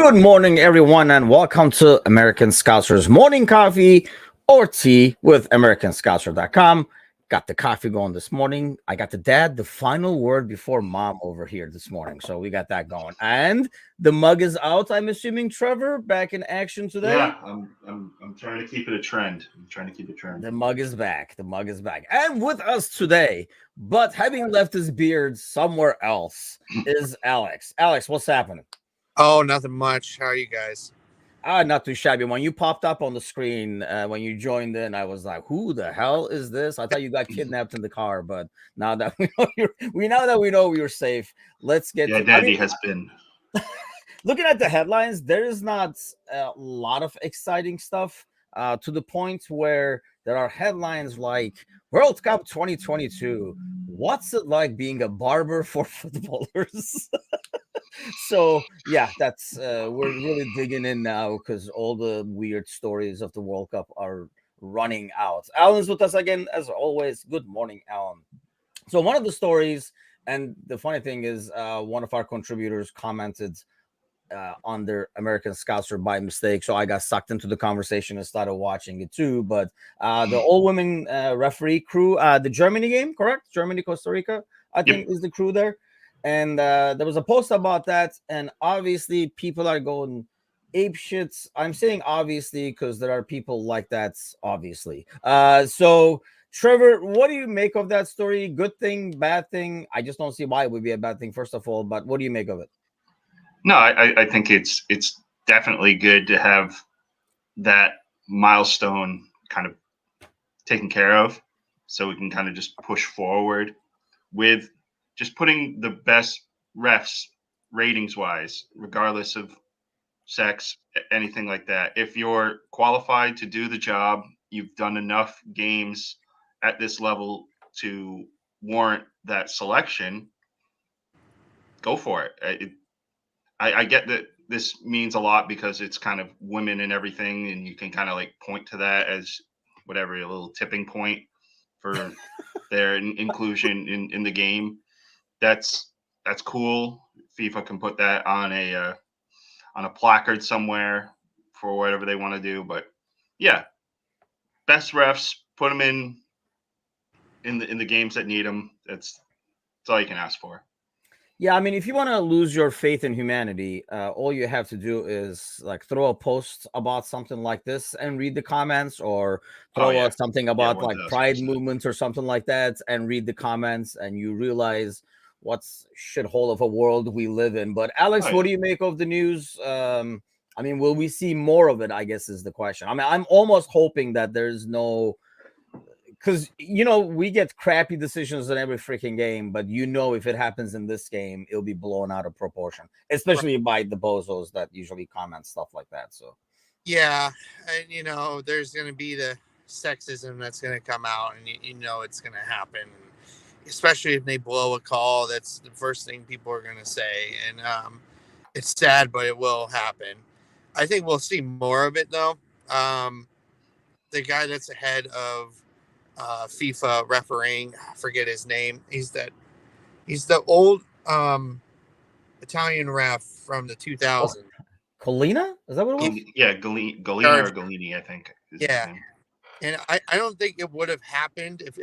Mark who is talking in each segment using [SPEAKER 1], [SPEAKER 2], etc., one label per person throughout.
[SPEAKER 1] Good morning, everyone, and welcome to American Scouser's morning coffee or tea with AmericanScouser.com. Got the coffee going this morning. I got the final word before mom over here this morning. So we got that going. And the mug is out, I'm assuming, Trevor, back in action today.
[SPEAKER 2] Yeah, I'm trying to keep it a trend. I'm trying to keep it trend.
[SPEAKER 1] The mug is back. The mug is back. And with us today, but having left his beard somewhere else, is Alex. Alex, what's happening?
[SPEAKER 3] Oh, nothing much. How are you guys?
[SPEAKER 1] Not too shabby. When you popped up on the screen, when you joined in, I was like, "Who the hell is this?" I thought you got kidnapped in the car, but now that we know you're safe, let's get.
[SPEAKER 2] The identity has been.
[SPEAKER 1] Looking at the headlines, there is not a lot of exciting stuff to the point where there are headlines like World Cup 2022. What's it like being a barber for footballers? So yeah, that's we're really digging in now because all the weird stories of the World Cup are running out. Alan's with us again as always. Good morning, Alan. So one of the stories, and the funny thing is, one of our contributors commented on their American Scouser by mistake, so I got sucked into the conversation and started watching it too. But the all-women referee crew, the Germany game, correct? Germany, Costa Rica, I think is the crew there. And there was a post about that, and obviously people are going ape shits. I'm saying obviously because there are people like that, obviously. So Trevor, what do you make of that story? Good thing, bad thing? I just don't see why it would be a bad thing, first of all, but what do you make of it?
[SPEAKER 2] No, I think it's definitely good to have that milestone kind of taken care of, so we can kind of just push forward with just putting the best refs ratings wise, regardless of sex, anything like that. If you're qualified to do the job, you've done enough games at this level to warrant that selection, go for it. I get that this means a lot because it's kind of women and everything, and you can kind of like point to that as whatever, a little tipping point for their inclusion in the game. That's cool. FIFA can put that on a placard somewhere for whatever they want to do. But yeah, best refs, put them in the games that need them. That's all you can ask for.
[SPEAKER 1] Yeah, I mean, if you want to lose your faith in humanity, all you have to do is like throw a post about something like this and read the comments, or throw something about like pride movements or something like that and read the comments, and you realize what's shithole of a world we live in. But Alex, what do you make of the news? I mean, will we see more of it, I guess, is the question. I mean, I'm almost hoping that there's no, because we get crappy decisions in every freaking game, but if it happens in this game, it'll be blown out of proportion, especially by the bozos that usually comment stuff like that. So
[SPEAKER 3] yeah, and there's going to be the sexism that's going to come out, and it's going to happen, especially if they blow a call. That's the first thing people are going to say, and it's sad, but it will happen. I think we'll see more of it though. The guy that's ahead of FIFA refereeing, I forget his name. He's the old Italian ref from the 2000s.
[SPEAKER 1] Collina? Is that what it was?
[SPEAKER 2] Yeah, Galina or Galini, I think.
[SPEAKER 3] Yeah. And I don't think it would have happened if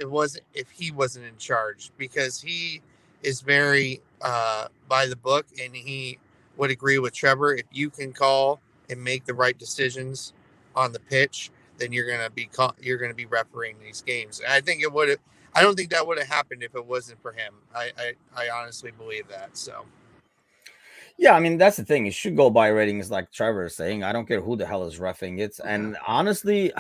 [SPEAKER 3] he wasn't in charge, because he is very by the book, and he would agree with Trevor. If you can call and make the right decisions on the pitch, then you're gonna be refereeing these games. And I think it would have. I don't think that would have happened if it wasn't for him. I honestly believe that. So.
[SPEAKER 1] Yeah, I mean, that's the thing. It should go by ratings, like Trevor is saying. I don't care who the hell is reffing it. And honestly,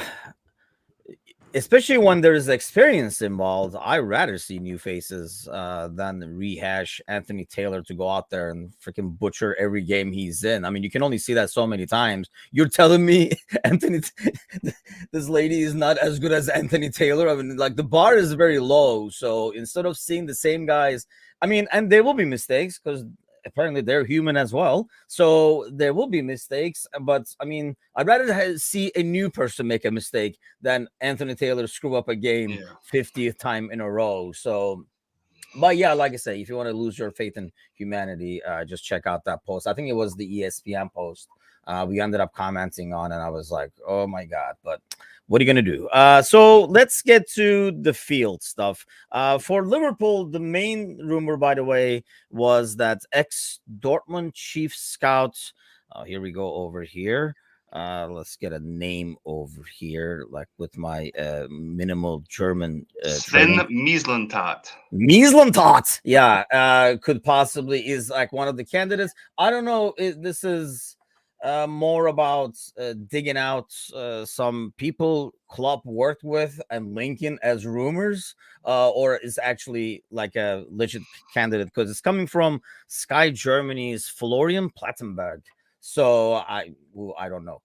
[SPEAKER 1] especially when there's experience involved, I'd rather see new faces than rehash Anthony Taylor to go out there and freaking butcher every game he's in. I mean, you can only see that so many times. You're telling me this lady is not as good as Anthony Taylor? I mean, like, the bar is very low. So instead of seeing the same guys, I mean, and there will be mistakes because apparently they're human as well, so there will be mistakes. But I mean, I'd rather see a new person make a mistake than Anthony Taylor screw up a game 50th time in a row. So But yeah, like I say, if you want to lose your faith in humanity, just check out that post. I think it was the ESPN post. We ended up commenting on, and I was like, "Oh my god!" But what are you gonna do? So let's get to the field stuff. For Liverpool, the main rumor, by the way, was that ex Dortmund chief scout. Here we go over here. Let's get a name over here, like with my minimal German
[SPEAKER 2] Sven
[SPEAKER 1] training.
[SPEAKER 2] Mislintat.
[SPEAKER 1] Mislintat, yeah, could possibly is like one of the candidates. I don't know. This is more about digging out some people Klopp worked with and linking as rumors, or is actually like a legit candidate because it's coming from Sky Germany's Florian Plattenberg. So I don't know.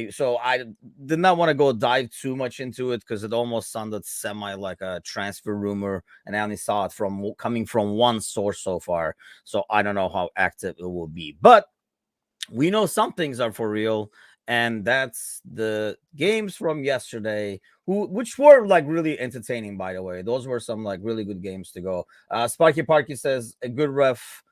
[SPEAKER 1] So I did not want to go dive too much into it because it almost sounded semi like a transfer rumor, and I only saw it from coming from one source so far. So I don't know how active it will be, but we know some things are for real, and that's the games from yesterday, which were like really entertaining. By the way, those were some like really good games to go. Sparky Parky says a good ref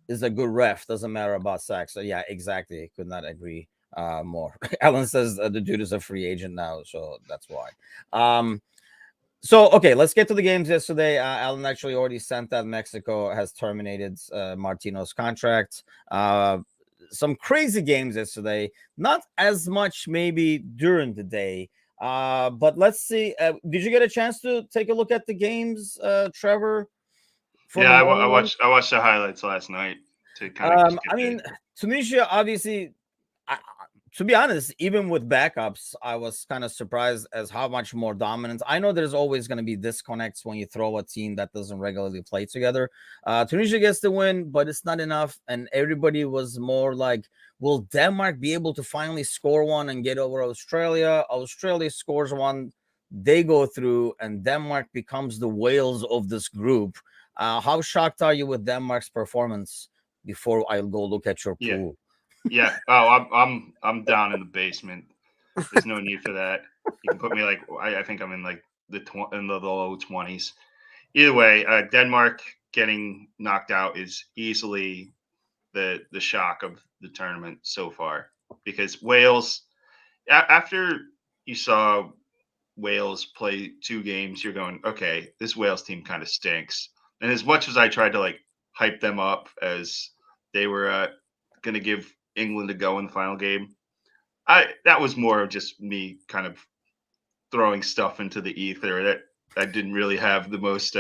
[SPEAKER 1] is a good ref. Doesn't matter about sex. So yeah, exactly. Could not agree more. Alan says the dude is a free agent now, so that's why. So okay, let's get to the games yesterday. Alan actually already sent that Mexico has terminated Martino's contract. Some crazy games yesterday. Not as much maybe during the day. But let's see. Did you get a chance to take a look at the games, Trevor? From
[SPEAKER 2] Yeah,
[SPEAKER 1] the
[SPEAKER 2] I
[SPEAKER 1] morning one?
[SPEAKER 2] watched the highlights last night to kind of just
[SPEAKER 1] I mean, Tunisia obviously. To be honest, even with backups, I was kind of surprised as how much more dominant. I know there's always going to be disconnects when you throw a team that doesn't regularly play together. Tunisia gets the win, but it's not enough. And everybody was more like, will Denmark be able to finally score one and get over Australia? Australia scores one, they go through, and Denmark becomes the Wales of this group. How shocked are you with Denmark's performance before I go look at your pool?
[SPEAKER 2] Yeah. Oh, I'm down in the basement. There's no need for that. You can put me like I think I'm in like in the low 20s. Either way, Denmark getting knocked out is easily the shock of the tournament so far because Wales. After you saw Wales play 2 games, you're going, okay, this Wales team kind of stinks. And as much as I tried to like hype them up as they were going to give England a go in the final game, that was more of just me kind of throwing stuff into the ether that I didn't really have the most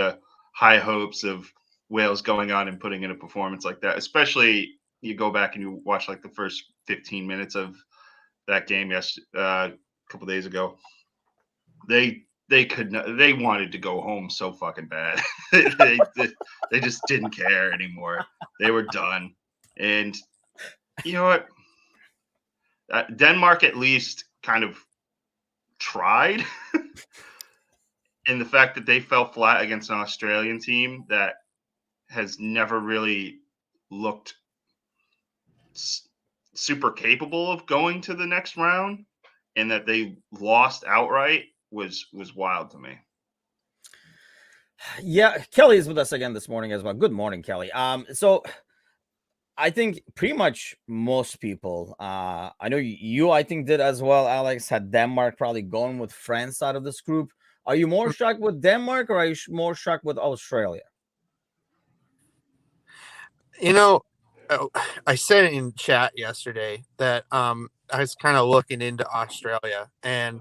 [SPEAKER 2] high hopes of Wales going on and putting in a performance like that. Especially you go back and you watch like the first 15 minutes of that game a couple days ago. They could not, they wanted to go home so fucking bad. they just didn't care anymore. They were done. And you know what? Denmark at least kind of tried. And the fact that they fell flat against an Australian team that has never really looked super capable of going to the next round and that they lost outright was wild to me.
[SPEAKER 1] Yeah, Kelly is with us again this morning as well. Good morning, Kelly. So I think pretty much most people, I know you, I think, did as well, Alex, had Denmark probably going with France out of this group. Are you more shocked with Denmark or are you more shocked with Australia?
[SPEAKER 3] You know, I said it in chat yesterday that I was kind of looking into Australia, and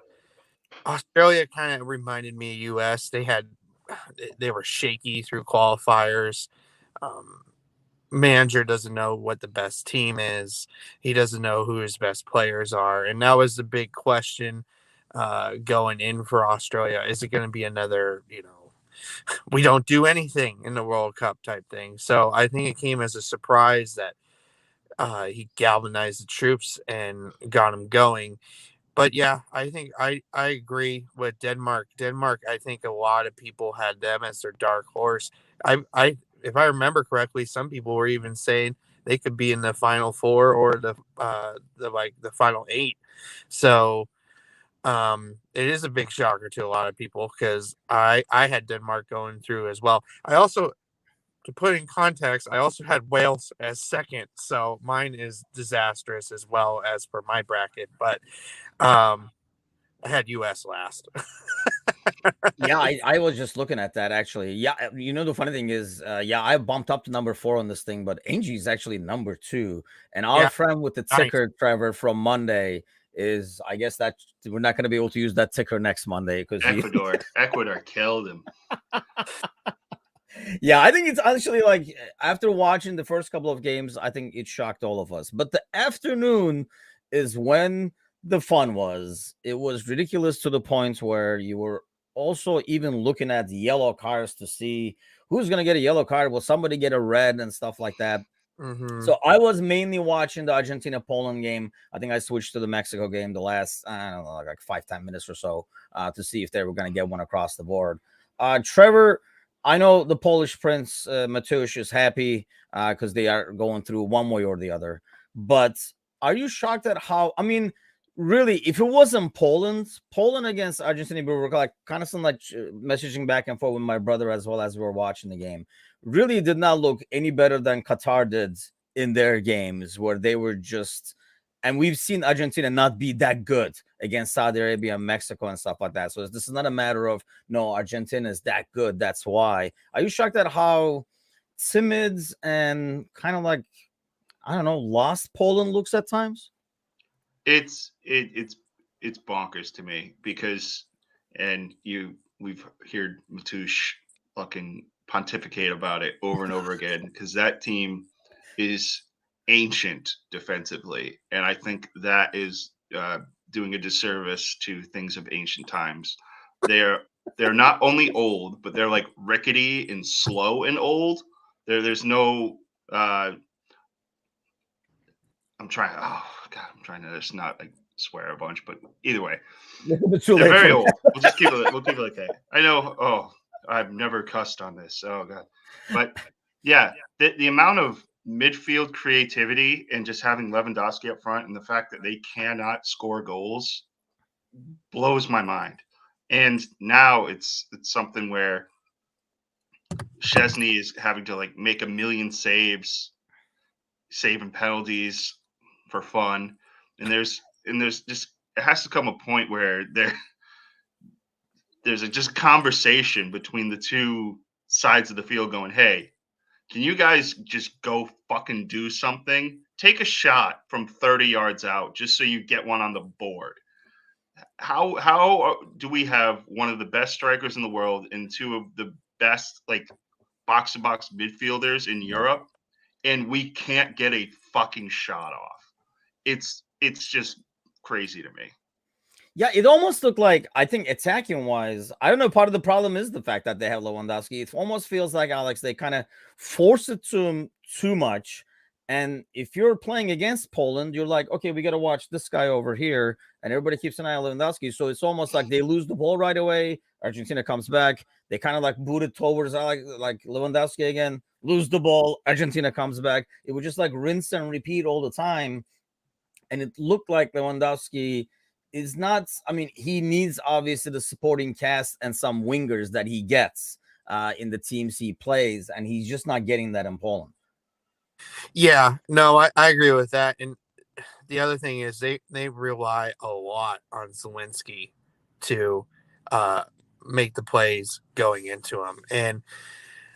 [SPEAKER 3] Australia kind of reminded me of US. They were shaky through qualifiers. Manager doesn't know what the best team is. He doesn't know who his best players are, and that was the big question going in for Australia. Is it going to be another, we don't do anything in the World Cup type thing? So I think it came as a surprise that he galvanized the troops and got them going. But yeah, I think I agree with Denmark. Denmark, I think a lot of people had them as their dark horse. I if I remember correctly, some people were even saying they could be in the final 4 or the final 8. So it is a big shocker to a lot of people because I had Denmark going through as well. I also to put in context, I also had Wales as second, so mine is disastrous as well as for my bracket. But I had US last.
[SPEAKER 1] Yeah, I was just looking at that actually. Yeah, the funny thing is, yeah, I bumped up to number 4 on this thing, but Angie is actually number 2, and our
[SPEAKER 3] Yeah,
[SPEAKER 1] friend with the
[SPEAKER 3] nice.
[SPEAKER 1] ticker, Trevor from Monday, is I guess that we're not going to be able to use that ticker next Monday because
[SPEAKER 2] Ecuador killed him.
[SPEAKER 1] Yeah, I think it's actually like after watching the first couple of games, I think it shocked all of us. But the afternoon is when the fun was. It was ridiculous to the point where you were also even looking at the yellow cards to see who's going to get a yellow card. Will somebody get a red and stuff like that?
[SPEAKER 3] Mm-hmm.
[SPEAKER 1] So I was mainly watching the Argentina-Poland game. I think I switched to the Mexico game the last, I don't know, like 5-10 minutes or so to see if they were going to get one across the board. Trevor, I know the Polish Prince, Mateusz, is happy because they are going through one way or the other. But are you shocked at how, I mean, really, if it wasn't Poland against Argentina, we were like kind of some like messaging back and forth with my brother as well as we were watching the game. Really did not look any better than Qatar did in their games where they were just, and we've seen Argentina not be that good against Saudi Arabia and Mexico and stuff like that. So this is not a matter of, no, Argentina is that good, that's why. Are you shocked at how timid and kind of like, I don't know, lost Poland looks at times?
[SPEAKER 2] It's bonkers to me because, and we've heard Mateusz fucking pontificate about it over and over again because that team is ancient defensively, and I think that is doing a disservice to things of ancient times. They're not only old, but they're like rickety and slow and old. There's no I'm trying to just not like swear a bunch, but either way, they're very old. We'll just keep it like that. I know. Oh, I've never cussed on this. Oh god, but yeah, the amount of midfield creativity and just having Lewandowski up front and the fact that they cannot score goals blows my mind. And now it's something where Szczesny is having to like make a million saves, saving penalties for fun, and there's just it has to come a point where there's a just conversation between the two sides of the field going, hey, can you guys just go fucking do something? Take a shot from 30 yards out just so you get one on the board. How do we have one of the best strikers in the world and two of the best like box to box midfielders in Europe, and we can't get a fucking shot off? It's just crazy to me.
[SPEAKER 1] Yeah, it almost looked like, I think attacking wise, I don't know, part of the problem is the fact that they have Lewandowski. It almost feels like, Alex, they kind of force it to him too much. And if you're playing against Poland, you're like, okay, we got to watch this guy over here. And everybody keeps an eye on Lewandowski. So it's almost like they lose the ball right away. Argentina comes back. They kind of like boot it towards like Lewandowski again, lose the ball. Argentina comes back. It would just like rinse and repeat all the time. And it looked like Lewandowski is not, I mean, he needs obviously the supporting cast and some wingers that he gets in the teams he plays, and he's just not getting that in Poland.
[SPEAKER 3] Yeah, no, I agree with that. And the other thing is they rely a lot on Zelensky to make the plays going into him. And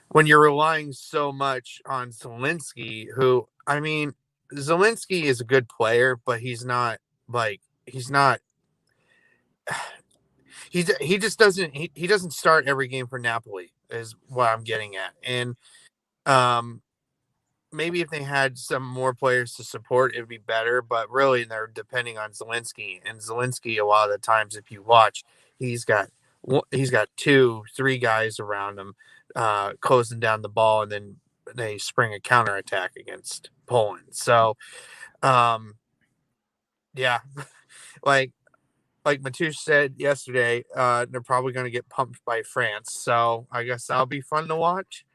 [SPEAKER 3] when you're relying so much on Zelensky, who, I mean, Zelensky is a good player, but he just doesn't start every game for Napoli is what I'm getting at. And maybe if they had some more players to support, it'd be better, but really they're depending on Zelensky, and Zelensky, a lot of the times, if you watch, he's got 2-3 guys around him closing down the ball, and then they spring a counterattack against Poland. So, yeah, like Mateusz said yesterday, they're probably going to get pumped by France. So I guess that'll be fun to watch.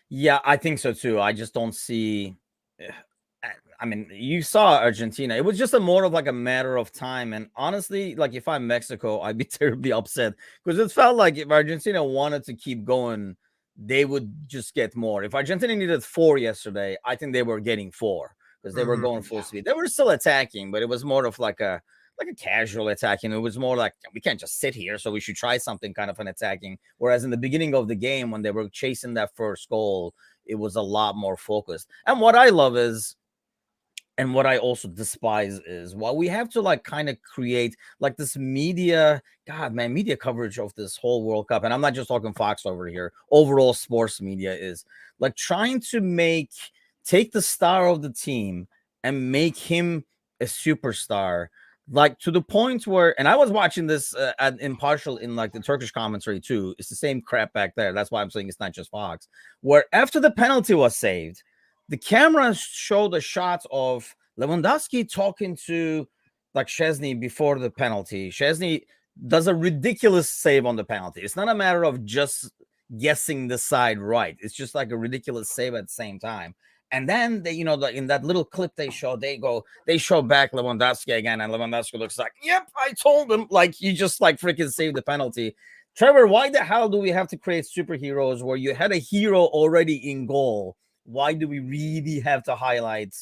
[SPEAKER 1] Yeah, I think so too. I just don't see. I mean, you saw Argentina. It was just more of like a matter of time. And honestly, like if I'm Mexico, I'd be terribly upset because it felt like if Argentina wanted to keep going, they would just get more. If Argentina needed 4 yesterday, I think they were getting 4 because they were going full speed. They were still attacking, but it was more of like a casual attacking. It was more like, we can't just sit here, so we should try something kind of an attacking. Whereas in the beginning of the game, when they were chasing that first goal, it was a lot more focused. And what I love is, and what I also despise is, while we have to like kind of create like this media, God, man, media coverage of this whole World Cup, and I'm not just talking Fox over here, overall sports media is like trying to take the star of the team and make him a superstar, like to the point where, and I was watching this impartial in like the Turkish commentary too. It's the same crap back there. That's why I'm saying it's not just Fox, where after the penalty was saved, the camera showed a shot of Lewandowski talking to like Szczesny before the penalty. Szczesny does a ridiculous save on the penalty. It's not a matter of just guessing the side right. It's just like a ridiculous save at the same time. And then they, in that little clip they show back Lewandowski again, and Lewandowski looks like, yep, I told him, like you just like freaking saved the penalty. Trevor, why the hell do we have to create superheroes where you had a hero already in goal? Why do we really have to highlight,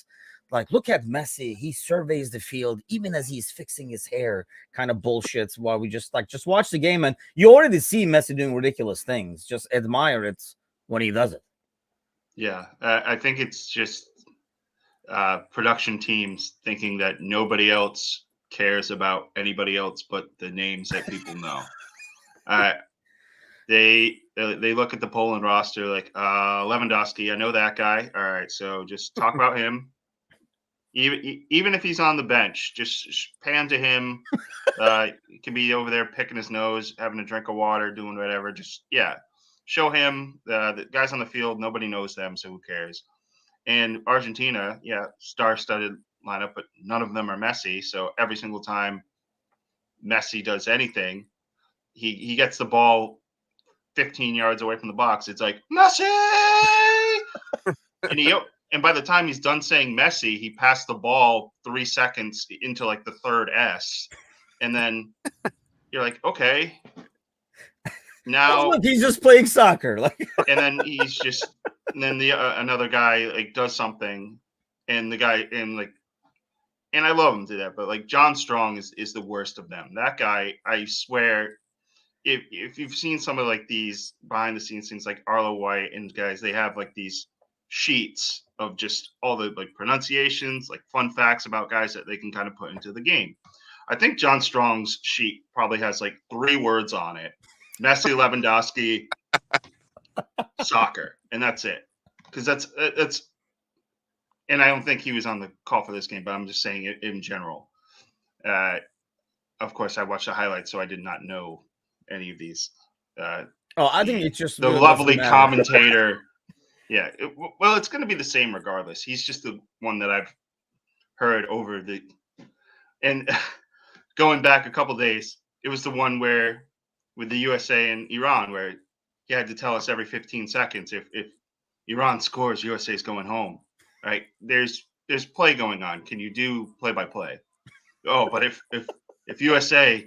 [SPEAKER 1] like, look at Messi, he surveys the field even as he's fixing his hair, kind of bullshit, while we just watch the game, and you already see Messi doing ridiculous things. Just admire it when he does it.
[SPEAKER 2] Yeah, I think it's just production teams thinking that nobody else cares about anybody else but the names that people know. They look at the Poland roster like Lewandowski. I know that guy. All right, so just talk about him. Even if he's on the bench, just pan to him. He can be over there picking his nose, having a drink of water, doing whatever. Just show him the guys on the field. Nobody knows them, so who cares? And Argentina, star-studded lineup, but none of them are Messi. So every single time Messi does anything, he gets the ball 15 yards away from the box. It's like, Messi! And by the time he's done saying Messi, he passed the ball 3 seconds into like the third S. And then you're like, okay. Now
[SPEAKER 1] look, he's just playing soccer.
[SPEAKER 2] And then another guy like does something, and the guy and I love him to that, but like John Strong is the worst of them. That guy, I swear, if you've seen some of like these behind the scenes things like Arlo White and guys, they have like these sheets of just all the like pronunciations, like fun facts about guys that they can kind of put into the game. I think John Strong's sheet probably has like 3 words on it: Messi, Lewandowski, soccer, and that's it. Because that's and I don't think he was on the call for this game, but I'm just saying it in general. Of course, I watched the highlights, so I did not know any of these.
[SPEAKER 1] I think it's just
[SPEAKER 2] the lovely commentator. Yeah, well, it's going to be the same regardless. He's just the one that I've heard over and going back a couple days, it was the one where with the USA and Iran, where he had to tell us every 15 seconds if Iran scores, USA is going home. Right? There's play going on. Can you do play-by-play? Oh, but if USA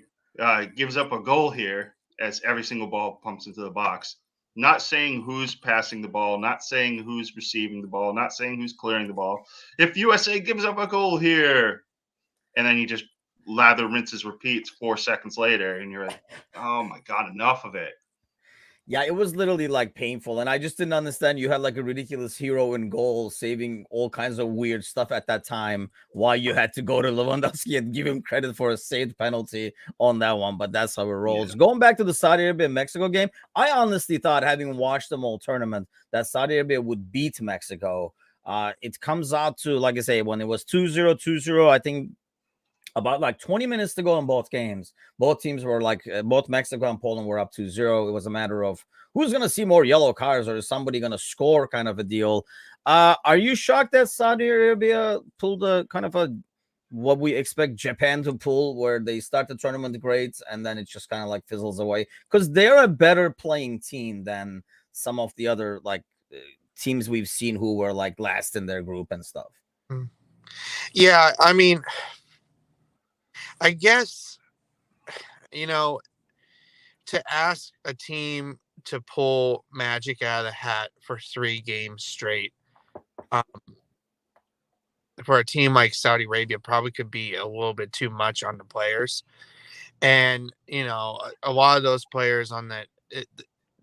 [SPEAKER 2] gives up a goal here, as every single ball pumps into the box, not saying who's passing the ball, not saying who's receiving the ball, not saying who's clearing the ball. If USA gives up a goal here, and then you just lather, rinses, repeats 4 seconds later, and you're like, oh my God, enough of it.
[SPEAKER 1] Yeah, it was literally like painful. And I just didn't understand. You had like a ridiculous hero in goal, saving all kinds of weird stuff at that time, why you had to go to Lewandowski and give him credit for a saved penalty on that one. But that's how it rolls. Yeah. Going back to the Saudi Arabia Mexico game, I honestly thought, having watched them all tournament, that Saudi Arabia would beat Mexico. It comes out to, like I say, when it was 2-0, 2-0, I think about like 20 minutes to go in both games. Both teams were like, both Mexico and Poland were up 2-0. It was a matter of who's going to see more yellow cards, or is somebody going to score, kind of a deal. Are you shocked that Saudi Arabia pulled a kind of a what we expect Japan to pull, where they start the tournament great and then it just kind of like fizzles away? Because they're a better playing team than some of the other like teams we've seen who were like last in their group and stuff.
[SPEAKER 3] Yeah, I mean, I guess, to ask a team to pull magic out of the hat for 3 games straight. For a team like Saudi Arabia, probably could be a little bit too much on the players. And, a lot of those players on that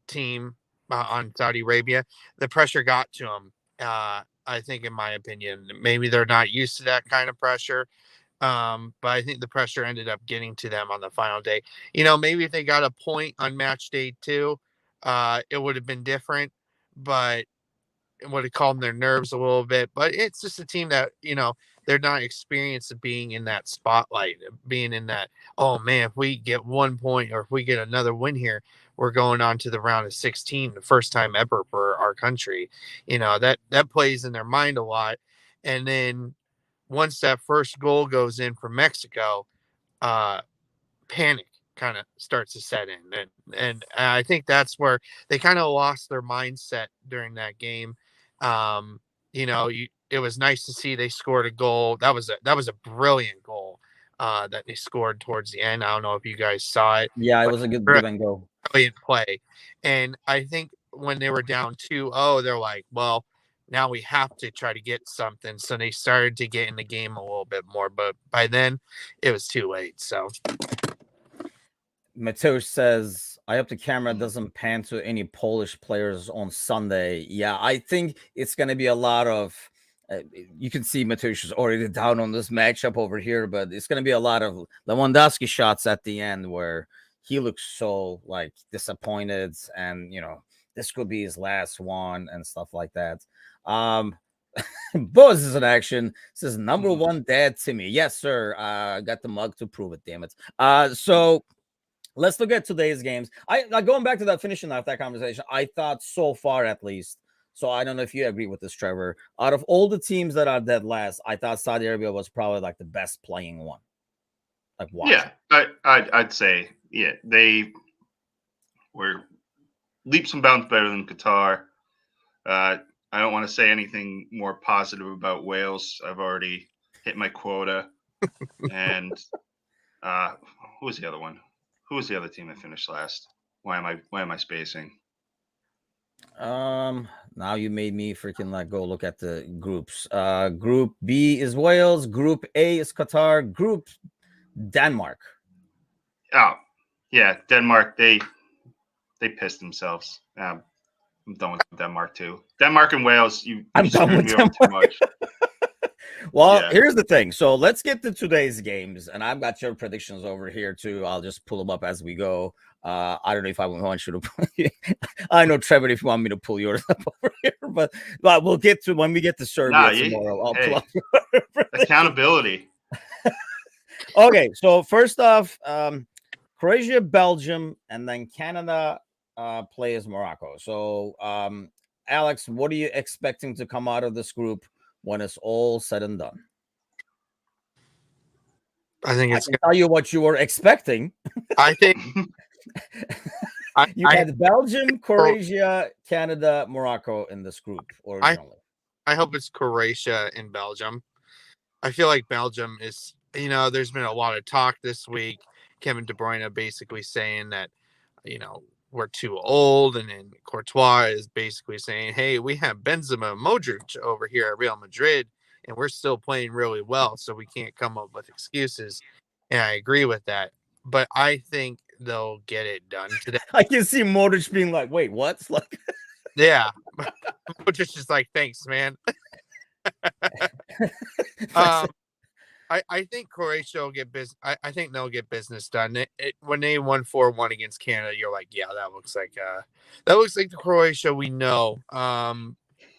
[SPEAKER 3] team on Saudi Arabia, the pressure got to them. I think, in my opinion, maybe they're not used to that kind of pressure. But I think the pressure ended up getting to them on the final day. Maybe if they got a point on match day 2, it would have been different, but it would have calmed their nerves a little bit. But it's just a team that, they're not experienced of being in that spotlight, being in that, oh man, if we get 1 point or if we get another win here, we're going on to the round of 16, the first time ever for our country. That plays in their mind a lot. And then once that first goal goes in for Mexico, panic kind of starts to set in. And I think that's where they kind of lost their mindset during that game. It was nice to see they scored a goal. That was a brilliant goal that they scored towards the end. I don't know if you guys saw it.
[SPEAKER 1] Yeah, it was a good and goal.
[SPEAKER 3] Brilliant play. And I think when they were down 2-0, they're like, well, now we have to try to get something. So they started to get in the game a little bit more. But by then, it was too late. So
[SPEAKER 1] Mateusz says, I hope the camera doesn't pan to any Polish players on Sunday. Yeah, I think it's going to be a lot of, you can see Mateusz is already down on this matchup over here, but it's going to be a lot of Lewandowski shots at the end where he looks so disappointed, and this could be his last one and stuff like that. Buzz is in action. Says number 1 dad Timmy. Yes, sir. Got the mug to prove it, damn it. So let's look at today's games. I going back to that finishing off that conversation, I thought so far at least. So I don't know if you agree with this, Trevor. Out of all the teams that are dead last, I thought Saudi Arabia was probably the best playing one.
[SPEAKER 2] Yeah, I'd say, yeah, they were leaps and bounds better than Qatar. I don't want to say anything more positive about Wales. I've already hit my quota. And who was the other one? Who was the other team that finished last? Why am I spacing?
[SPEAKER 1] Now you made me freaking go look at the groups. Group B is Wales. Group A is Qatar. Group Denmark.
[SPEAKER 2] Oh, yeah, Denmark. They pissed themselves. I'm done with Denmark too. Denmark and Wales.
[SPEAKER 1] I'm done with Denmark too much. Well, yeah. Here's the thing. So let's get to today's games, and I've got your predictions over here too. I'll just pull them up as we go. I don't know if I want you to. I know, Trevor, if you want me to pull yours up over here, but we'll get to when we get to Serbia tomorrow. I'll pull up your
[SPEAKER 2] accountability.
[SPEAKER 1] Okay, so first off, Croatia, Belgium, and then Canada plays Morocco. So, Alex, what are you expecting to come out of this group when it's all said and done?
[SPEAKER 3] I think I
[SPEAKER 1] can tell you what you were expecting.
[SPEAKER 3] I think
[SPEAKER 1] you had Belgium, Croatia, Canada, Morocco in this group originally.
[SPEAKER 3] I hope it's Croatia and Belgium. I feel like Belgium is, there's been a lot of talk this week. Kevin De Bruyne basically saying that, we're too old. And then Courtois is basically saying, hey, we have Benzema and Modric over here at Real Madrid, and we're still playing really well, so we can't come up with excuses. And I agree with that. But I think they'll get it done today.
[SPEAKER 1] I can see Modric being like, wait, what?
[SPEAKER 3] Yeah. Modric is like, thanks, man. I think Croatia will get business. I think they'll get business done. When they won 4-1 against Canada, you're like, yeah, that looks like the Croatia we know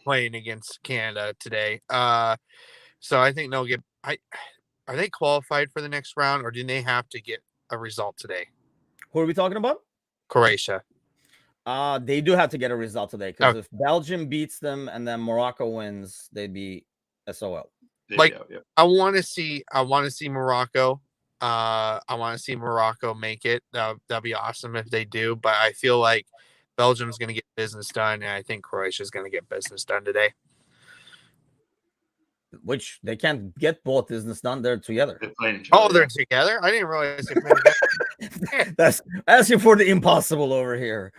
[SPEAKER 3] playing against Canada today. So I think they'll get. Are they qualified for the next round, or do they have to get a result today?
[SPEAKER 1] Who are we talking about?
[SPEAKER 3] Croatia.
[SPEAKER 1] They do have to get a result today, because if Belgium beats them and then Morocco wins, they'd be SOL.
[SPEAKER 3] I want to see Morocco. I want to see Morocco make it. That'd be awesome if they do. But I feel like Belgium's going to get business done, and I think Croatia's going to get business done today.
[SPEAKER 1] Which they can't get both business done. They're together.
[SPEAKER 3] They're together? I didn't realize they played together.
[SPEAKER 1] That's asking for the impossible over here.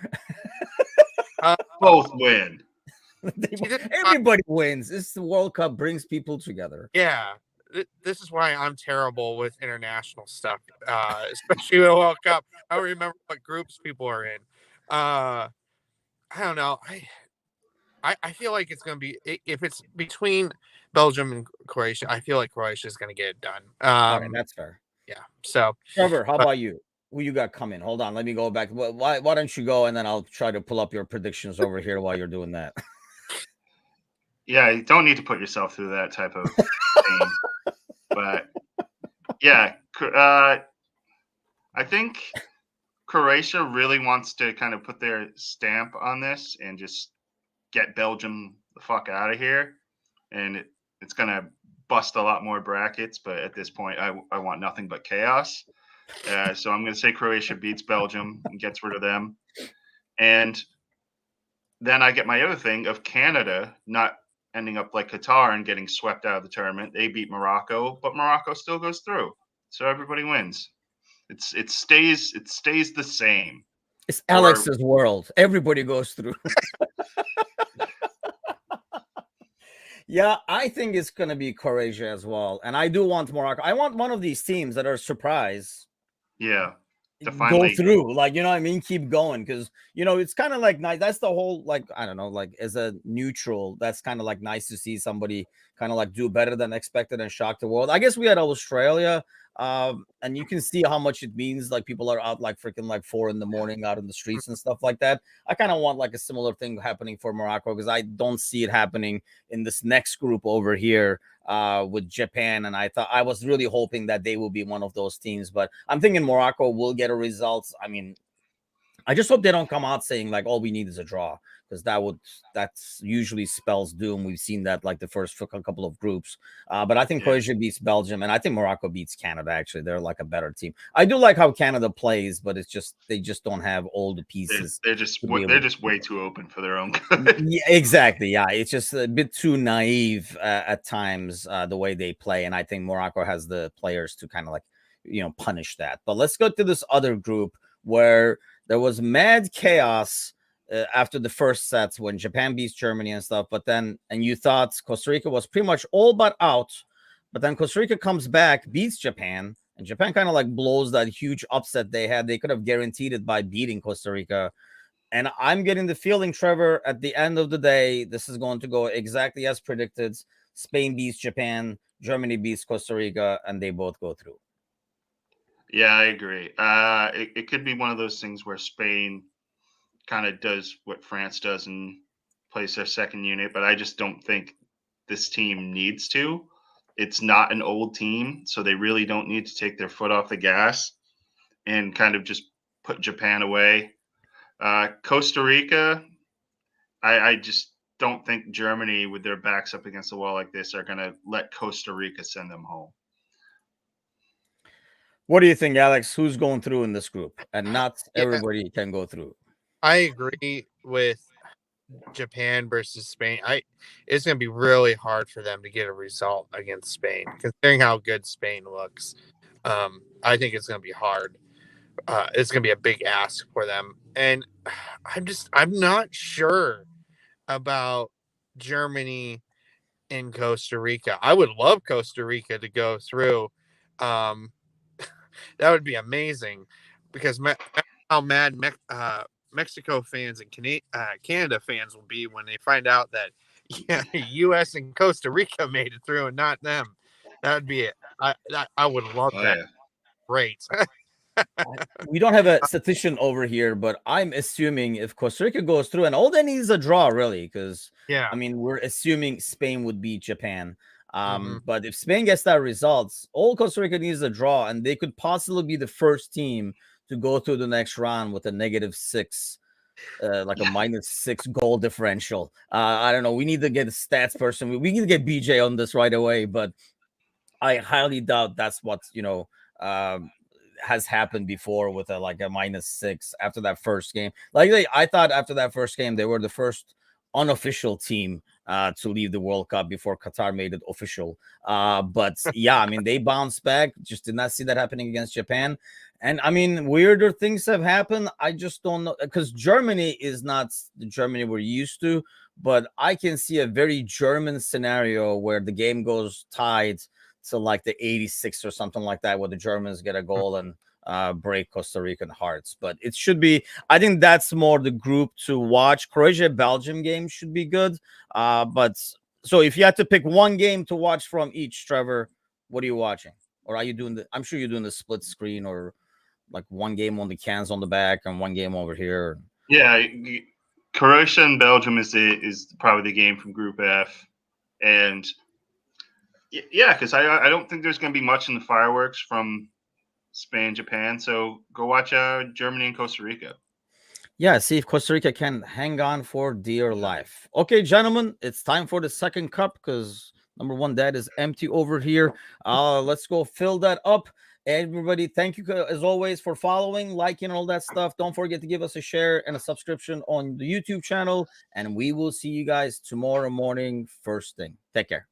[SPEAKER 2] Both win.
[SPEAKER 1] Everybody wins. This the World Cup brings people together.
[SPEAKER 3] Yeah, this is why I'm terrible with international stuff, especially with the World Cup. I don't remember what groups people are in. I don't know. I feel like it's going to be, if it's between Belgium and Croatia, I feel like Croatia is going to get it done.
[SPEAKER 1] All right, that's fair.
[SPEAKER 3] Yeah. So,
[SPEAKER 1] Trevor, how about you? Who you got coming? Hold on, let me go back. Why don't you go, and then I'll try to pull up your predictions over here while you're doing that.
[SPEAKER 2] Yeah, you don't need to put yourself through that type of thing. But yeah, I think Croatia really wants to kind of put their stamp on this and just get Belgium the fuck out of here. And it's going to bust a lot more brackets. But at this point, I want nothing but chaos. So I'm going to say Croatia beats Belgium and gets rid of them. And then I get my other thing of Canada not ending up like Qatar and getting swept out of the tournament. They beat Morocco, but Morocco still goes through. So everybody wins. It stays the same.
[SPEAKER 1] It's Alex's world. Everybody goes through. Yeah, I think it's going to be Croatia as well. And I do want Morocco. I want one of these teams that are surprise.
[SPEAKER 2] Yeah.
[SPEAKER 1] To finally go through, like, you know what I mean? Keep going. Because, you know, it's kind of like nice. That's the whole, like, I don't know, like as a neutral, that's kind of like nice to see somebody kind of like do better than expected and shock the world. I guess we had Australia. And you can see how much it means. Like people are out like freaking like 4 a.m. out in the streets and stuff like that. I kind of want like a similar thing happening for Morocco because I don't see it happening in this next group over here with Japan. And I was really hoping that they will be one of those teams, but I'm thinking Morocco will get a result. I mean, I just hope they don't come out saying like all we need is a draw, because that's usually spells doom. We've seen that like the first couple of groups. But I think Croatia beats Belgium, and I think Morocco beats Canada. Actually, they're like a better team. I do like how Canada plays, but it's just they just don't have all the pieces.
[SPEAKER 2] They're just way too open for their own good.
[SPEAKER 1] Yeah, exactly. Yeah, it's just a bit too naive at times the way they play, and I think Morocco has the players to kind of like punish that. But let's go to this other group where there was mad chaos after the first sets when Japan beats Germany and stuff. But then, and you thought Costa Rica was pretty much all but out. But then Costa Rica comes back, beats Japan, and Japan kind of like blows that huge upset they had. They could have guaranteed it by beating Costa Rica. And I'm getting the feeling, Trevor, at the end of the day, this is going to go exactly as predicted. Spain beats Japan, Germany beats Costa Rica, and they both go through.
[SPEAKER 2] Yeah, I agree. It could be one of those things where Spain kind of does what France does and plays their second unit, but I just don't think this team needs to. It's not an old team, so they really don't need to take their foot off the gas and kind of just put Japan away. Costa Rica, I just don't think Germany, with their backs up against the wall like this, are going to let Costa Rica send them home.
[SPEAKER 1] What do you think, Alex? Who's going through in this group? And not everybody can go through.
[SPEAKER 3] I agree with Japan versus Spain. It's going to be really hard for them to get a result against Spain, considering how good Spain looks. I think it's going to be hard. It's going to be a big ask for them. And I'm not sure about Germany and Costa Rica. I would love Costa Rica to go through. That would be amazing, because how mad Mexico fans and Canada fans will be when they find out that U.S. and Costa Rica made it through and not them. That would be it. I would love that. Yeah. Great.
[SPEAKER 1] We don't have a statistician over here, but I'm assuming if Costa Rica goes through, and all they need is a draw, really, because I mean, we're assuming Spain would beat Japan. But if Spain gets that results, all Costa Rica needs a draw, and they could possibly be the first team to go through the next round with a -6, like a -6 goal differential. I don't know. We need to get a stats person. We need to get BJ on this right away, but I highly doubt that's what has happened before with a -6 after that first game. Like I thought after that first game, they were the first unofficial team to leave the World Cup before Qatar made it official. But yeah, I mean, they bounced back. Just did not see that happening against Japan. And I mean, weirder things have happened. I just don't know, because Germany is not the Germany we're used to. But I can see a very German scenario where the game goes tied to like the 86 or something like that, where the Germans get a goal and break Costa Rican hearts. But it should be, I think that's more the group to watch. Croatia Belgium game should be good. But so if you had to pick one game to watch from each, Trevor, what are you watching? Or are you doing I'm sure you're doing the split screen, or like one game on the cans on the back and one game over here.
[SPEAKER 2] Yeah, Croatia and Belgium is probably the game from Group F, and yeah, because I don't think there's going to be much in the fireworks from Spain, Japan. So go watch Germany and Costa Rica.
[SPEAKER 1] Yeah, see if Costa Rica can hang on for dear life. Okay, gentlemen, it's time for the second cup, because number one, that is empty over here. Let's go fill that up. Everybody, thank you as always for following, liking, all that stuff. Don't forget to give us a share and a subscription on the YouTube channel, and we will see you guys tomorrow morning first thing. Take care.